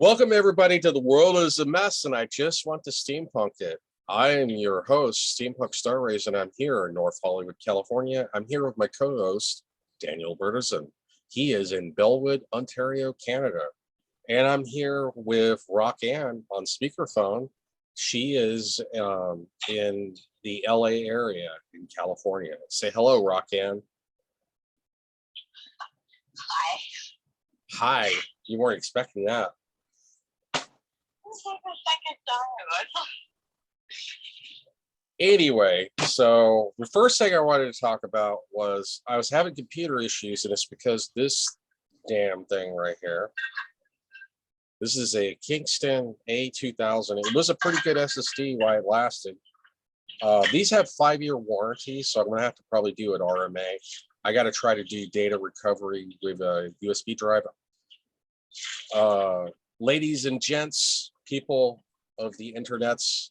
Welcome everybody to The World is a Mess, and I just want to steampunk it. I am your host, Steampunk Star Raisin. I'm here in North Hollywood, California. I'm here with my co-host, Daniel Bertison. He is in Bellwood, Ontario, Canada. And I'm here with Roxanne on speakerphone. She is in the LA area in California. Say hello, Roxanne. Hi. Hi. You weren't expecting that. Anyway, so the first thing I wanted to talk about was I was having computer issues, and it's because this damn thing right here. This is a Kingston A2000. It was a pretty good SSD while it lasted. These have 5-year warranty, so I'm going to have to probably do an RMA. I got to try to do data recovery with a USB drive. Ladies and gents, people of the internets,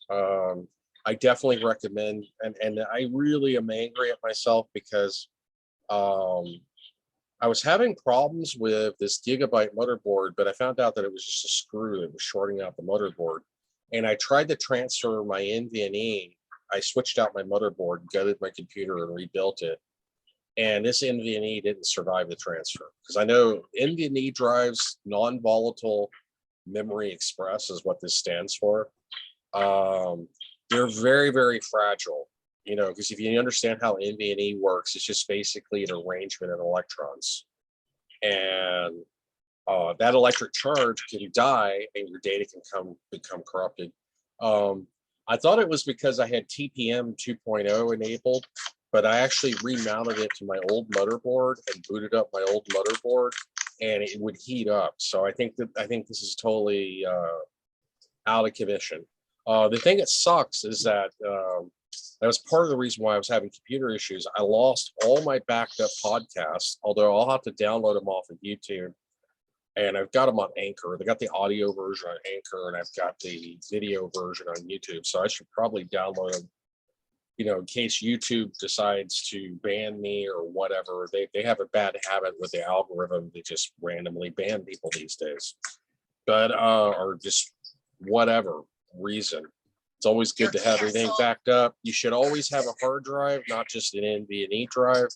I definitely recommend, and I really am angry at myself because I was having problems with this Gigabyte motherboard, but I found out that it was just a screw that was shorting out the motherboard. And I tried to transfer my Nvme. I switched out my motherboard, gutted my computer, and rebuilt it. And this Nvme didn't survive the transfer because I know Nvme drives non-volatile memory express is what this stands for. They're very, very fragile, you know, because if you understand how NVMe works, it's just basically an arrangement of electrons. And that electric charge can die and your data can become corrupted. I thought it was because I had TPM 2.0 enabled, but I actually remounted it to my old motherboard and booted up my old motherboard, and it would heat up. So I think this is totally out of commission. The thing that sucks is that that was part of the reason why I was having computer issues. I lost all my backed up podcasts, although I'll have to download them off of YouTube. And I've got them on Anchor. They got the audio version on Anchor, and I've got the video version on YouTube. So I should probably download them, you know, in case YouTube decides to ban me or whatever. They have a bad habit with the algorithm to just randomly ban people these days. But or just whatever reason. It's always good to have everything backed up. You should always have a hard drive, not just an NVMe drive.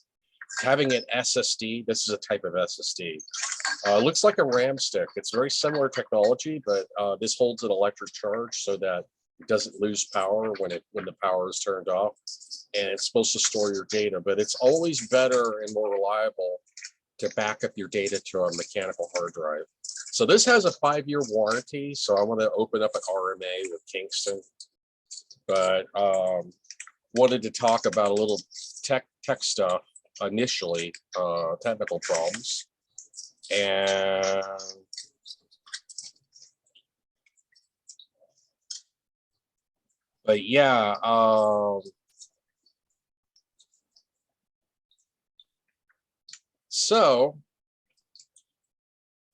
Having an SSD, this is a type of SSD. Looks like a RAM stick. It's very similar technology, but this holds an electric charge so that it doesn't lose power when the power is turned off. And it's supposed to store your data, but it's always better and more reliable to back up your data to a mechanical hard drive. So this has a 5-year warranty. So I want to open up an RMA with Kingston, but wanted to talk about a little tech stuff initially, technical problems. And but yeah, so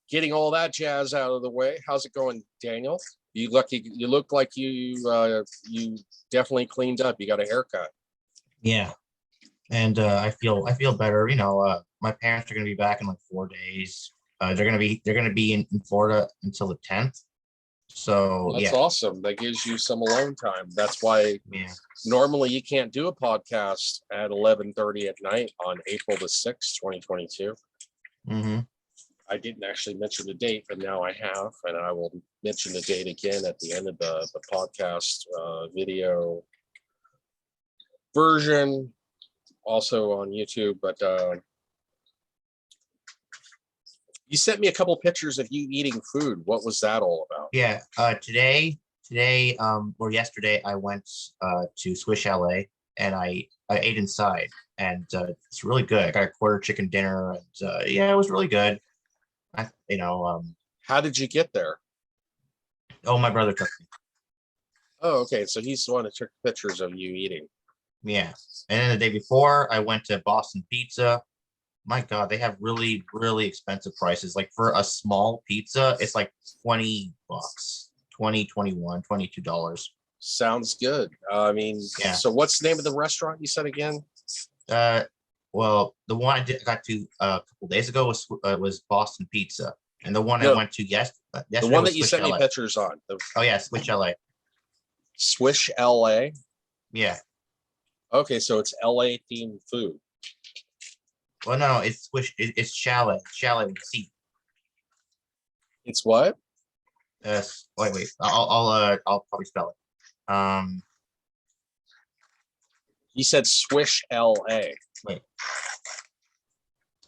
getting all that jazz out of the way, how's it going, Daniel? You look like you definitely cleaned up. You got a haircut. Yeah, and I feel better. You know, my parents are going to be back in like 4 days. They're going to be in Florida until the 10th. So that's awesome. That gives you some alone time. That's why normally you can't do a podcast at 11:30 at night on April the 6th, 2022. Mm-hmm. I didn't actually mention the date, but now I have, and I will mention the date again at the end of the podcast video version, also on YouTube. But you sent me a couple pictures of you eating food. What was that all about? Yeah, today, or yesterday, I went to Swish LA, and I ate inside, and it's really good. I got a quarter chicken dinner, and yeah, it was really good. How did you get there? Oh, my brother took me. Oh, okay. So he's the one that took pictures of you eating. Yeah. And then the day before, I went to Boston Pizza. My God, they have really, really expensive prices. Like for a small pizza, it's like $20, $22. Sounds good. I mean, yeah. So what's the name of the restaurant you said again? Well, the one I got to a couple days ago was Boston Pizza. And the one I No, went to the yesterday one was that you Swish sent me LA. pictures on, the Oh yeah, Swish LA. Swish LA. Yeah. Okay, so it's LA themed food. Well, no, it's Swish. It's Chalet. Chalet with C. It's what? Wait. I'll probably spell it. You said Swish LA, Wait.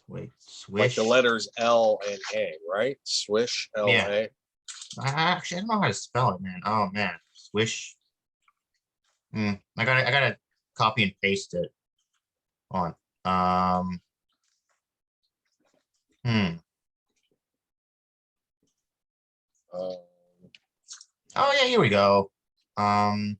like Swish. the letters L and A, right? Swish LA. Yeah. Actually, I don't know how to spell it, man. Oh man, Swish. I gotta copy and paste it on. Hmm. Um, Oh yeah, here we go. Um.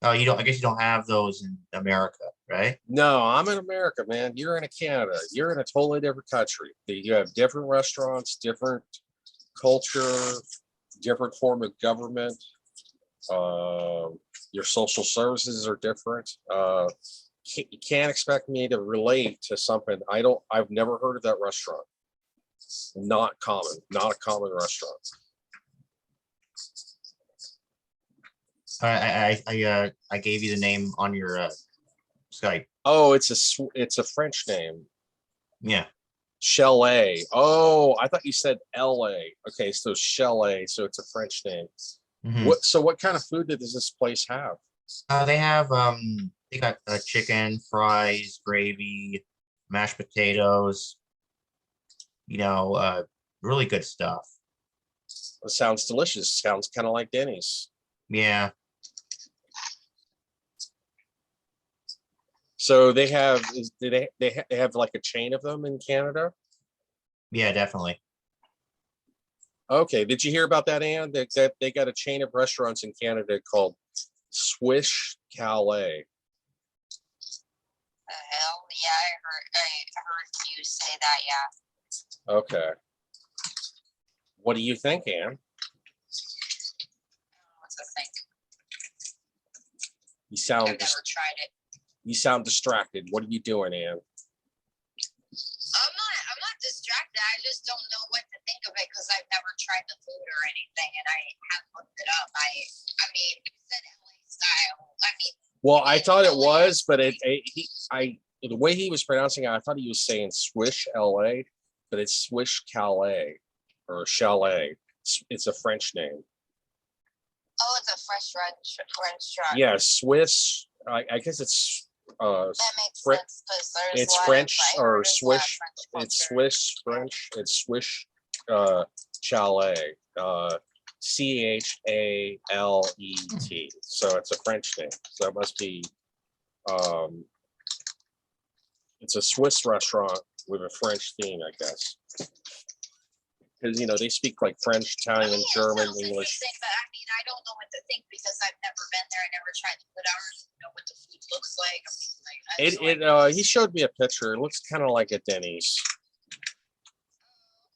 Oh, you don't. I guess you don't have those in America, right? no, I'm in America, man. You're in Canada. You're in a totally different country. You have different restaurants, different culture, different form of government. Your social services are different. You can't expect me to relate to something I've never heard of that restaurant. Not common, not a common restaurant. I gave you the name on your Skype. Oh, it's a French name. Yeah. Chalet. Oh, I thought you said LA. Okay, so Chalet. So it's a French name. Mhm. What kind of food does this place have? They got chicken, fries, gravy, mashed potatoes. Really good stuff. It sounds delicious. Sounds kind of like Denny's. Yeah. So they have they have like a chain of them in Canada? Yeah, definitely. Okay, did you hear about that, Ann? That they got a chain of restaurants in Canada called Swish Calais. Hell yeah, I heard you say that, yeah. Okay. What do you think, Ann? I don't know what to think. I've never tried it. You sound distracted. What are you doing, Ann? I'm not distracted. I just don't know what to think of it because I've never tried the food or anything, and I haven't looked it up. I mean, you said LA style. I mean, Well, I thought it was, but the way he was pronouncing it, I thought he was saying Swish LA, but it's Swish Calais or Chalet. It's a French name. oh, it's a fresh restaurant. Yeah, Swiss. I guess it's That makes Fre- sense because there's it's a lot French of, I or heard there's a lot of Swish. French It's culture. Swiss French. It's Swish Chalet. CHALET. So it's a French name. So it must be it's a Swiss restaurant with a French theme, I guess. Because they speak like French, Italian, It German, sounds English. interesting, but I mean, I don't know what to think because I've never been there. I never tried the food. I don't even know what the food looks like. I mean, like, I have no idea. He showed me a picture. It looks kind of like a Denny's.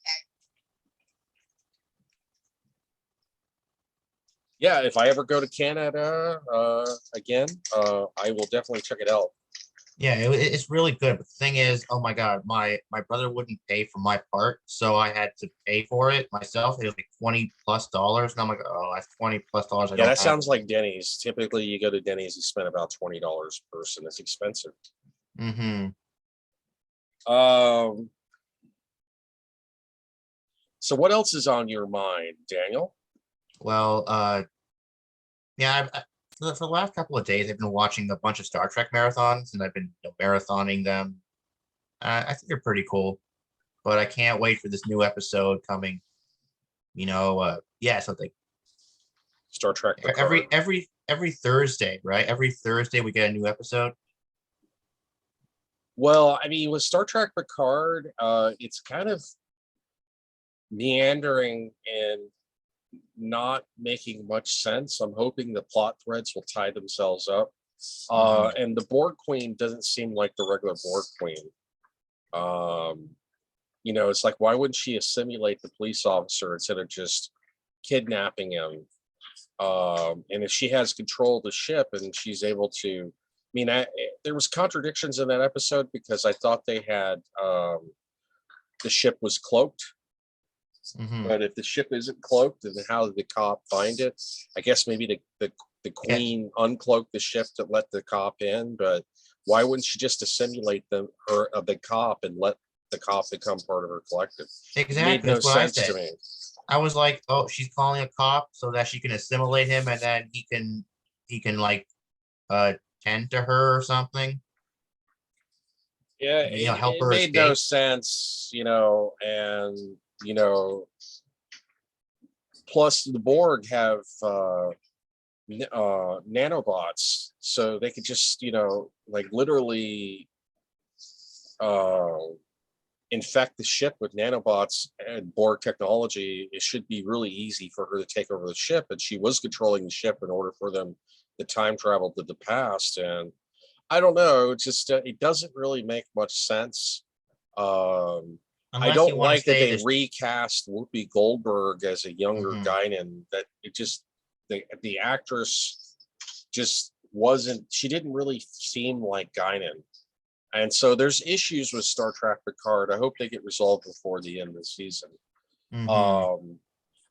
Okay. Yeah, if I ever go to Canada again, I will definitely check it out. Yeah, it's really good. But the thing is, oh my God, my brother wouldn't pay for my part, so I had to pay for it myself. It was like $20+, and I'm like, oh, that's $20+. Yeah, that sounds like Denny's. Typically, you go to Denny's, you spend about $20 per person. It's expensive. Mm-hmm. So what else is on your mind, Daniel? Well, yeah, for the last couple of days, I've been watching a bunch of Star Trek marathons, and I've been marathoning them. I think they're pretty cool, but I can't wait for this new episode coming. Yeah, so like Star Trek Picard. every Thursday, right? Every Thursday we get a new episode. Well, I mean, with Star Trek Picard, it's kind of meandering and not making much sense. I'm hoping the plot threads will tie themselves up. And the Borg Queen doesn't seem like the regular Borg Queen. It's like, why wouldn't she assimilate the police officer instead of just kidnapping him? And if she has control of the ship and she's able to mean, there was contradictions in that episode because I thought they had the ship was cloaked. Mhm. But if the ship isn't cloaked, then how did the cop find it? I guess maybe the queen uncloaked the ship to let the cop in, but why wouldn't she just assimilate the cop and let the cop become part of her collective? It made Exactly. no That's what I sense to said. me. I was like, oh, she's calling a cop so that she can assimilate him, and then he can like tend to her or something. Yeah, Help it her made no escape. sense, and you know, plus the Borg have nanobots, so they could just, like literally uh infect the ship with nanobots and Borg technology. It should be really easy for her to take over the ship, and she was controlling the ship in order for them to time travel to the past. And I don't know, it's just it doesn't really make much sense. I Unless you don't want to like that say they this. recast Whoopi Goldberg as a younger Mhm. Guinan. That it just the actress just wasn't. She didn't really seem like Guinan, and so there's issues with Star Trek Picard. I hope they get resolved before the end of the season. Mhm. Um,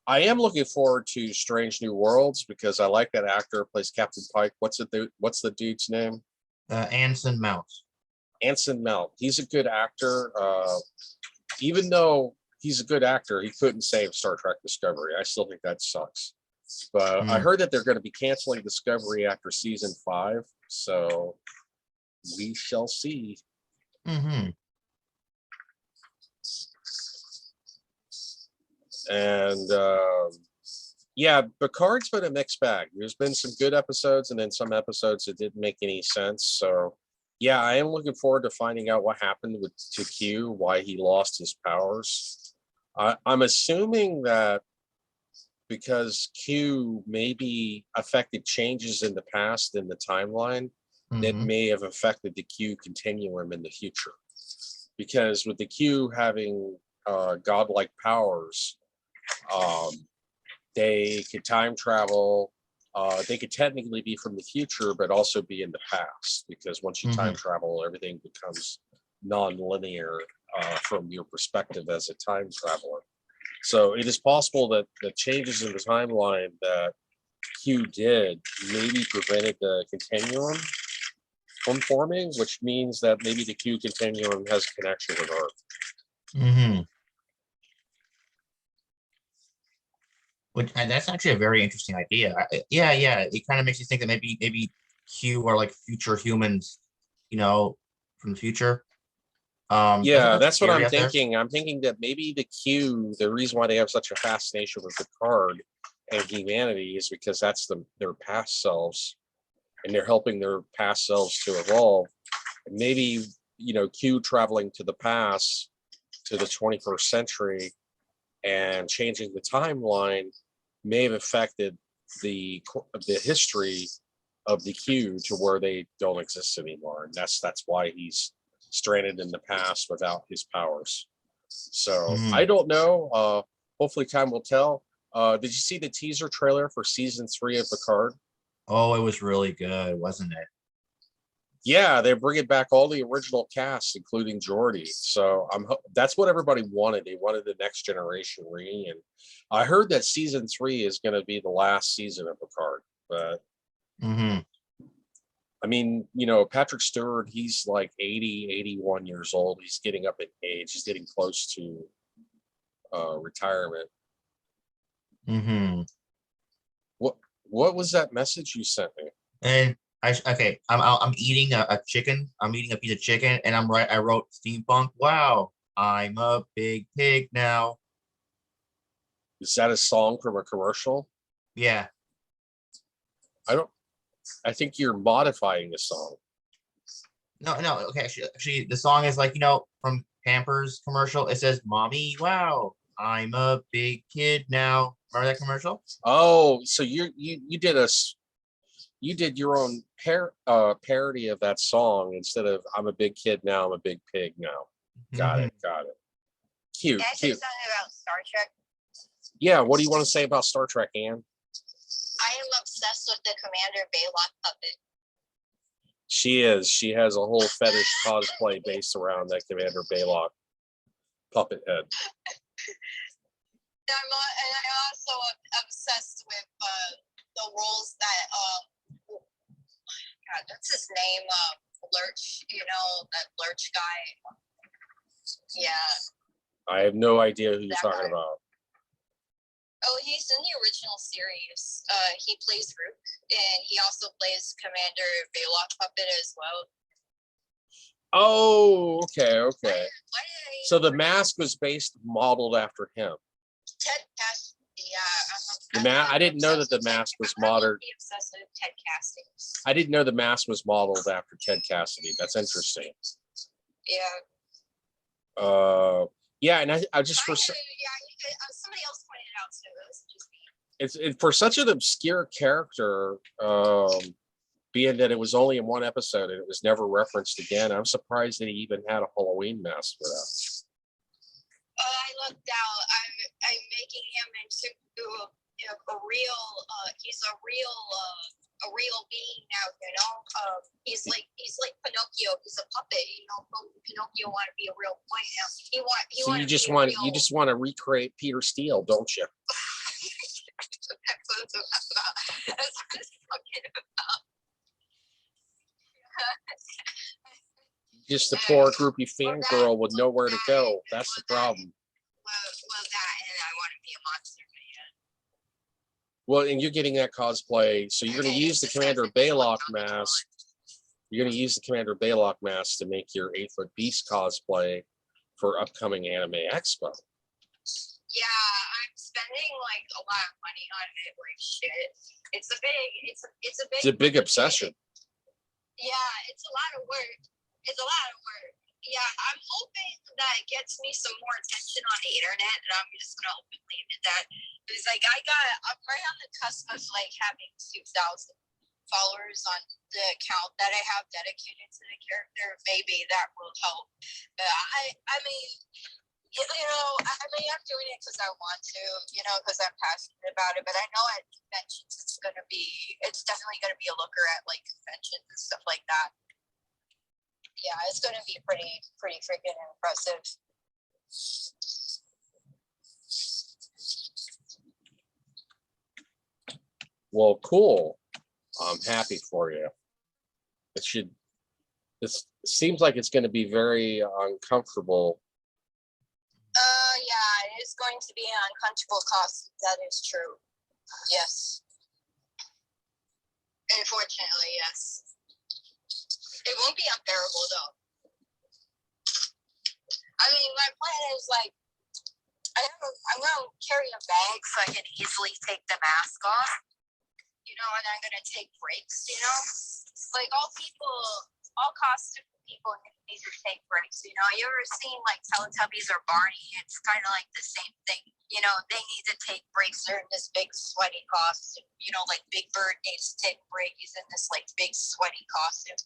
I am looking forward to Strange New Worlds because I like that actor who plays Captain Pike. What's the dude's name? Anson Mount. Anson Mount. He's a good actor. Even though he's a good actor, he couldn't save Star Trek Discovery. I still think that sucks. But I Mm. heard that they're going to be canceling Discovery after season 5, so we shall see. Mhm. And yeah, Picard's been a mixed bag. There's been some good episodes, and then some episodes that didn't make any sense. So yeah, I am looking forward to finding out what happened to Q, why he lost his powers. I'm assuming that because Q maybe affected changes in the past in the timeline that Mhm. may have affected the Q continuum in the future. Because with the Q having godlike powers, um, they could time travel. They could technically be from the future, but also be in the past. Because once you time Mhm. travel, everything becomes non-linear from your perspective as a time traveler. So it is possible that the changes in the timeline that Q did maybe prevented the continuum from forming, which means that maybe the Q continuum has a connection with Earth. Mhm. Which and that's actually a very interesting idea. Yeah, yeah. It kind of makes you think that maybe Q are like future humans, from the future. Yeah, That's a that's what theory I'm out there. thinking. I'm thinking that maybe the Q, the reason why they have such a fascination with Picard and humanity is because that's their past selves, and they're helping their past selves to evolve. And maybe, Q traveling to the past to the 21st century and changing the timeline may have affected the history of the Q to where they don't exist anymore, and that's why he's stranded in the past without his powers. So I Mhm. don't know. Hopefully, time will tell. Did you see the teaser trailer for season 3 of Picard? Oh, it was really good, wasn't it? Yeah, they're bringing back all the original cast, including Geordi. So that's what everybody wanted. They wanted the next generation reunion. I heard that season 3 is going to be the last season of Picard, but Hmm. I mean, Patrick Stewart, he's like 80, 81 years old. He's getting up in age. He's getting close to retirement. Hmm. What what was that message you sent me? And okay, I'm eating a chicken. I'm eating a piece of chicken, and I wrote steampunk. Wow, I'm a big pig now. Is that a song from a commercial? Yeah. I don't I think you're modifying the song. No, no. Okay, actually, the song is like from Pampers commercial. It says, "Mommy, wow, I'm a big kid now." Remember that commercial? Oh, so you did your own parody of that song instead of "I'm a big kid now, I'm a big pig now." Got Hmm. it, got it. Cute, Can I say cute. something about Star Trek? Yeah, what do you want to say about Star Trek, Anne? I am obsessed with the Commander Baylock puppet. She is. She has a whole fetish cosplay based around that Commander Baylock puppet head. And I also am obsessed with the roles that God, what's his name? Lurch, that Lurch guy. Yeah. I have no idea who you're That talking guy. about. Oh, he's in the original series. He plays Rook, and he also plays Commander Baylock puppet as well. Oh, okay. Why did I So the mask was modeled after him. Ted Cassidy? Yeah, I didn't know that the mask was modeled. Obsessed with Ted Cassidy. I didn't know the mask was modeled after Ted Cassidy. That's interesting. Yeah. Yeah, and I just Somebody else pointed it out too. It was just me. it's for such an obscure character, being that it was only in one episode and it was never referenced again. I'm surprised that he even had a Halloween mask for that. I looked out. I'm making him into a real. He's a real being now. He's like Pinocchio. He's a puppet. Pinocchio want to be a real boy now. So you just want to recreate Peter Steele, don't you? That's what it's about. That's what it's talking about. Just a poor groupie fangirl with nowhere to go. That's the problem. Well, that and I want to be a monster man. Well, and you're getting that cosplay, so you're going to use the Commander Baylock mask. You're going to use the Commander Baylock mask to make your 8-foot beast cosplay for upcoming Anime Expo. Yeah, I'm spending like a lot of money on it. Like shit, it's a big obsession. Yeah, it's a lot of work. Yeah, I'm hoping that it gets me some more attention on the internet, and I'm just gonna openly admit that. Because like I'm right on the cusp of like having 2,000 followers on the account that I have dedicated to the character. Maybe that will help. But I mean, I'm doing it because I want to, because I'm passionate about it. But I know at conventions it's definitely gonna be a looker at like conventions and stuff like that. Yeah, it's gonna be pretty freaking impressive. Well, cool. I'm happy for you. This seems like it's going to be very uncomfortable. Yeah, it is going to be an uncomfortable cost. That is true. Yes. Unfortunately, yes. It won't be unbearable though. I mean, my plan is like, I'm gonna carry a bag so I can easily take the mask off. And I'm gonna take breaks. Like all costume people need to take breaks. You ever seen like Teletubbies or Barney? It's kind of like the same thing. They need to take breaks. They're in this big sweaty costume. Like Big Bird needs to take a break. He's in this like big sweaty costume.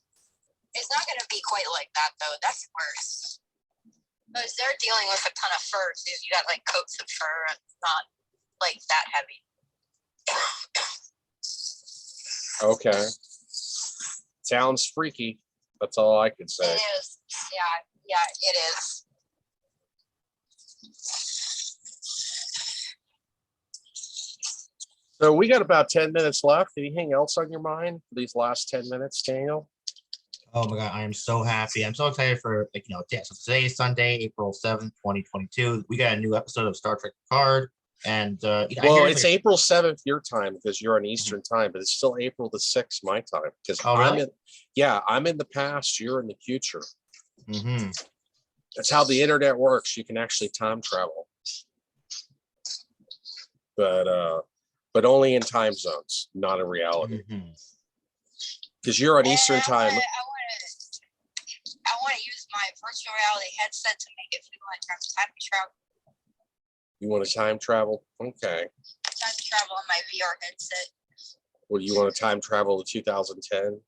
It's not gonna be quite like that though. That's worse. Because they're dealing with a ton of fur too. You got like coats of fur. It's not like that heavy. Okay. Sounds freaky. That's all I can say. It is. Yeah, it is. So we got about 10 minutes left. Anything else on your mind for these last 10 minutes, Daniel? Oh my God, I am so happy. I'm so excited for, so today is Sunday, April 7th, 2022. We got a new episode of Star Trek Picard. And well, it's April 7th your time because you're on Eastern time, but it's still April the 6th my time because really? I'm in the past, you're in the future. Mm-hmm. That's how the internet works. You can actually time travel, but only in time zones, not in reality. Because you're on Eastern time. I want to use my virtual reality headset to make it feel like I'm time travel. You want to time travel? Okay. Time travel on my VR headset. Well, you want to time travel to 2010? I don't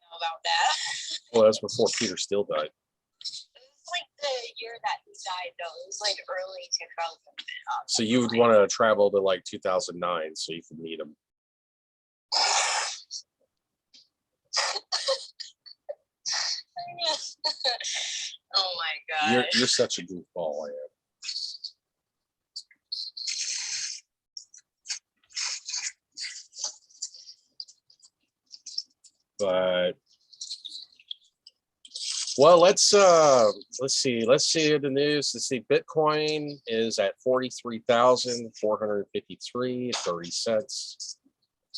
know about that. Well, that's before Peter Steele died. It was like the year that he died, though. It was like early 2000. So you would want to travel to like 2009 so you could meet him. Oh my gosh. You're such a goofball, I am. But well, let's see the news. Let's see, Bitcoin is at 43,453 30 cents.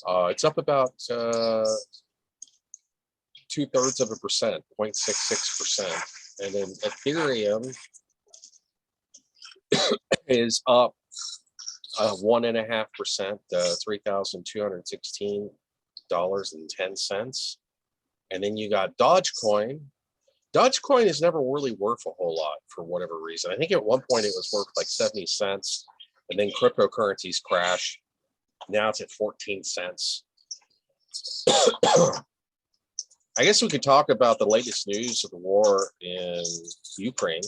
It's up about 0.66%, 0.66%. And then Ethereum is up 1.5%, $3,216.10. And then you got Dogecoin. Dogecoin is never really worth a whole lot for whatever reason. I think at one point it was worth like 70 cents, and then cryptocurrencies crash. Now it's at 14 cents. I guess we could talk about the latest news of the war in Ukraine.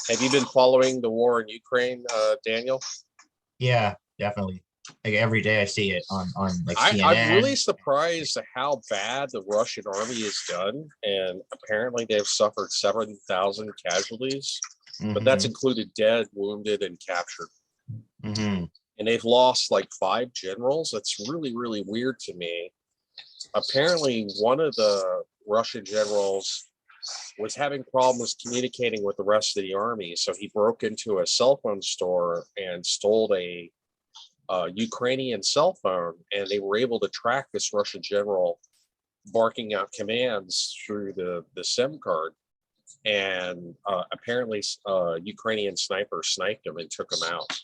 Have you been following the war in Ukraine, Daniel? Yeah, definitely. Like every day I see it on like CNN. I'm really surprised at how bad the Russian army has done, and apparently they've suffered 7,000 casualties, but that's included dead, wounded, and captured. And they've lost like 5 generals. That's really, really weird to me. Apparently, one of the Russian generals was having problems communicating with the rest of the army, so he broke into a cell phone store and stole a Ukrainian cell phone, and they were able to track this Russian general barking out commands through the SIM card. And apparently, Ukrainian sniper sniped him and took him out.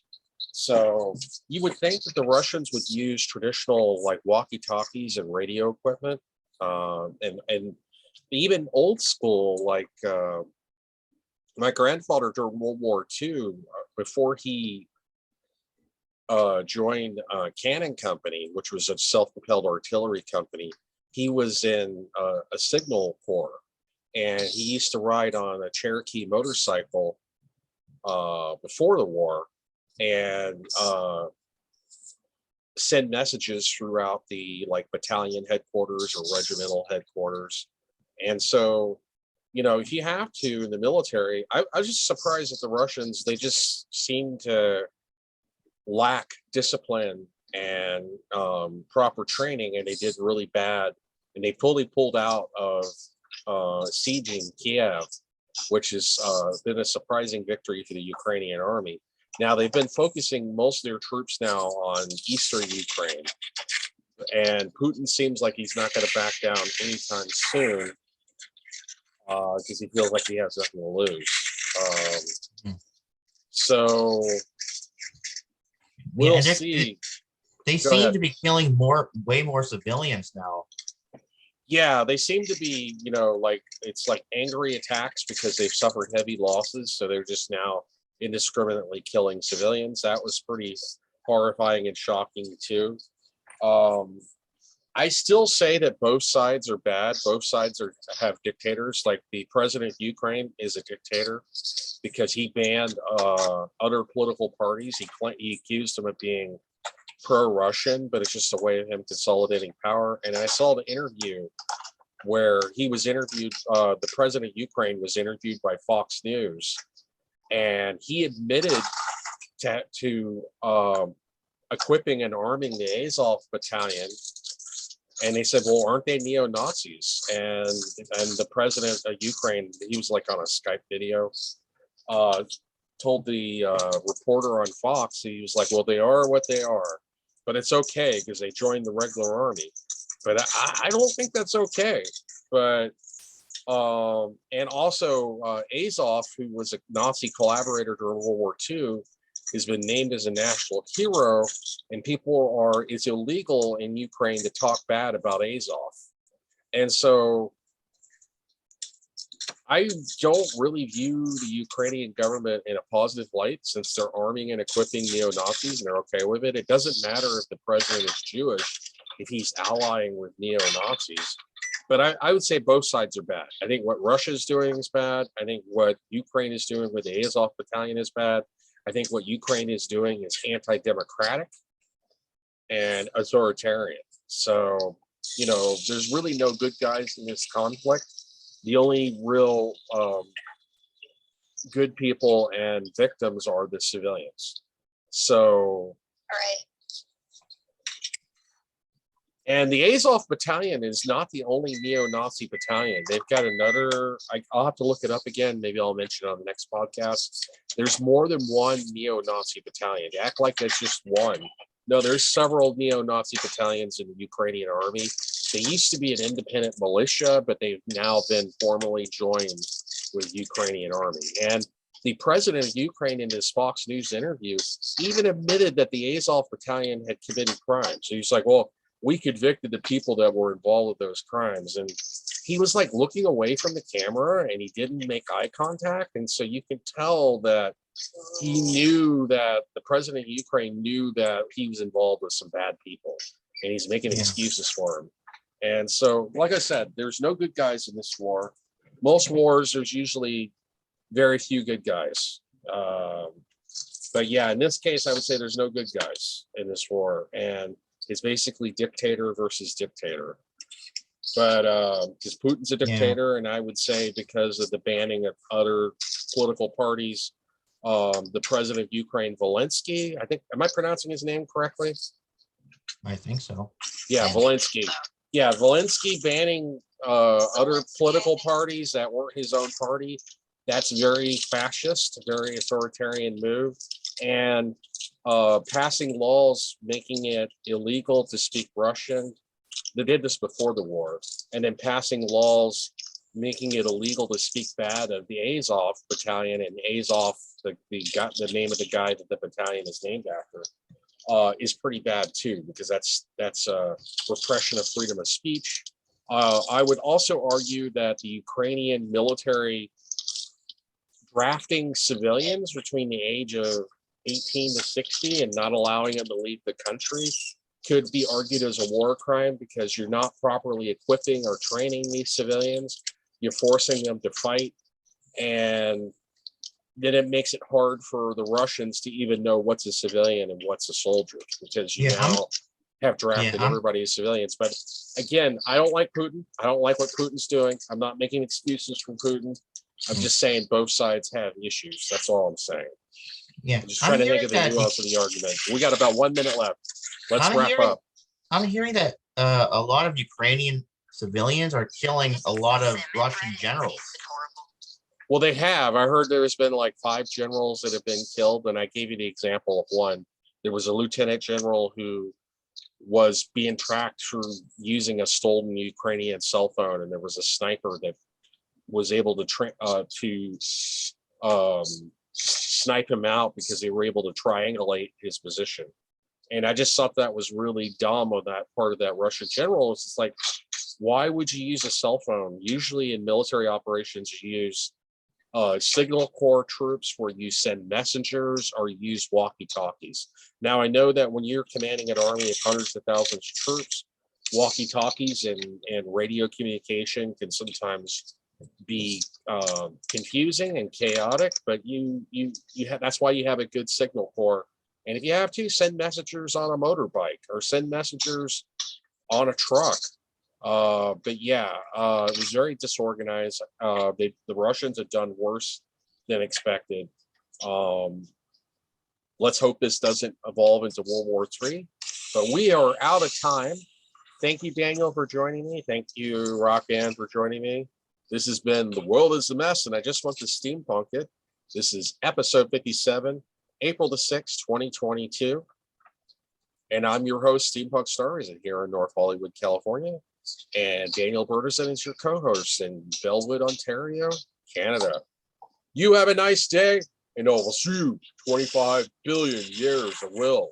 So you would think that the Russians would use traditional like walkie-talkies and radio equipment, and even old school, like my grandfather during World War II, before he joined Cannon Company, which was a self-propelled artillery company. He was in a signal corps, and he used to ride on a Cherokee motorcycle before the war, and send messages throughout the like battalion headquarters or regimental headquarters. And so, you know, if you have to in the military, I was just surprised that the Russians, they just seem to lack discipline and proper training, and they did really bad, and they fully pulled out of sieging Kiev, which has been a surprising victory for the Ukrainian army. Now they've been focusing most of their troops now on eastern Ukraine, and Putin seems like he's not going to back down anytime soon because he feels like he has nothing to lose. So we'll see. They seem to be killing way more civilians now. Yeah, they seem to be, you know, like it's like angry attacks because they've suffered heavy losses. So they're just now indiscriminately killing civilians. That was pretty horrifying and shocking too. I still say that both sides are bad. Both sides have dictators. Like the president of Ukraine is a dictator because he banned other political parties. He accused them of being pro-Russian, but it's just a way of him consolidating power. And I saw the interview where he was interviewed. The president of Ukraine was interviewed by Fox News, and he admitted to equipping and arming the Azov battalion. And they said, well, aren't they neo-Nazis? And the president of Ukraine, he was like on a Skype video, told the reporter on Fox, he was like, well, they are what they are, but it's okay because they joined the regular army. But I don't think that's okay. But and also Azov, who was a Nazi collaborator during World War II, has been named as a national hero, and it's illegal in Ukraine to talk bad about Azov. And so I don't really view the Ukrainian government in a positive light, since they're arming and equipping neo-Nazis and they're okay with it. It doesn't matter if the president is Jewish, if he's allying with neo-Nazis. But I would say both sides are bad. I think what Russia is doing is bad. I think what Ukraine is doing with the Azov battalion is bad. I think what Ukraine is doing is anti-democratic and authoritarian. So you know, there's really no good guys in this conflict. The only real good people and victims are the civilians. So, All right. and the Azov battalion is not the only neo-Nazi battalion. They've got another, I'll have to look it up again. Maybe I'll mention it on the next podcast. There's more than one neo-Nazi battalion. They act like there's just one. No, there's several neo-Nazi battalions in the Ukrainian army. They used to be an independent militia, but they've now been formally joined with Ukrainian army. And the president of Ukraine in his Fox News interview even admitted that the Azov battalion had committed crimes. So he's like, well, we convicted the people that were involved with those crimes. And he was like looking away from the camera and he didn't make eye contact. And so you can tell that he knew that the president of Ukraine knew that he was involved with some bad people and he's making excuses for him. And so, like I said, there's no good guys in this war. Most wars, there's usually very few good guys. But yeah, in this case, I would say there's no good guys in this war. And it's basically dictator versus dictator. But because Putin's a dictator, and I would say because of the banning of other political parties, the president of Ukraine, Zelensky, I think, am I pronouncing his name correctly? I think so. Yeah, Zelensky. Yeah, Zelensky banning other political parties that weren't his own party. That's very fascist, very authoritarian move. And passing laws making it illegal to speak Russian. They did this before the war. And then passing laws making it illegal to speak bad of the Azov battalion, and Azov, the name of the guy that the battalion is named after, is pretty bad too, because that's repression of freedom of speech. I would also argue that the Ukrainian military drafting civilians between the age of 18 to 60 and not allowing them to leave the country could be argued as a war crime, because you're not properly equipping or training these civilians. You're forcing them to fight, and then it makes it hard for the Russians to even know what's a civilian and what's a soldier, because you now have drafted everybody as civilians. But again, I don't like Putin. I don't like what Putin's doing. I'm not making excuses for Putin. I'm just saying both sides have issues. That's all I'm saying. Yeah, I'm just trying to think of the nuance of the argument. We got about 1 minute left. Let's wrap up. I'm hearing that a lot of Ukrainian civilians are killing a lot of Russian generals. Well, they have. I heard there's been like 5 generals that have been killed, and I gave you the example of one. There was a lieutenant general who was being tracked for using a stolen Ukrainian cell phone, and there was a sniper that was able to snipe him out because they were able to triangulate his position. And I just thought that was really dumb on that part of that Russian general. It's just like, why would you use a cell phone? Usually in military operations, you use signal corps troops where you send messengers or you use walkie-talkies. Now, I know that when you're commanding an army of hundreds of thousands of troops, walkie-talkies and radio communication can sometimes be confusing and chaotic, but you have, that's why you have a good signal corps. And if you have to, send messengers on a motorbike or send messengers on a truck. But yeah, it was very disorganized. The Russians have done worse than expected. Let's hope this doesn't evolve into World War III. But we are out of time. Thank you, Daniel, for joining me. Thank you, Roxanne, for joining me. This has been The World is a Mess, and I just want to steampunk it. This is episode 57, April the 6th, 2022. And I'm your host, Steampunk Star Raisin, here in North Hollywood, California. And Daniel Berterson is your co-host in Bellwood, Ontario, Canada. You have a nice day, and I will see you 25 billion years of will.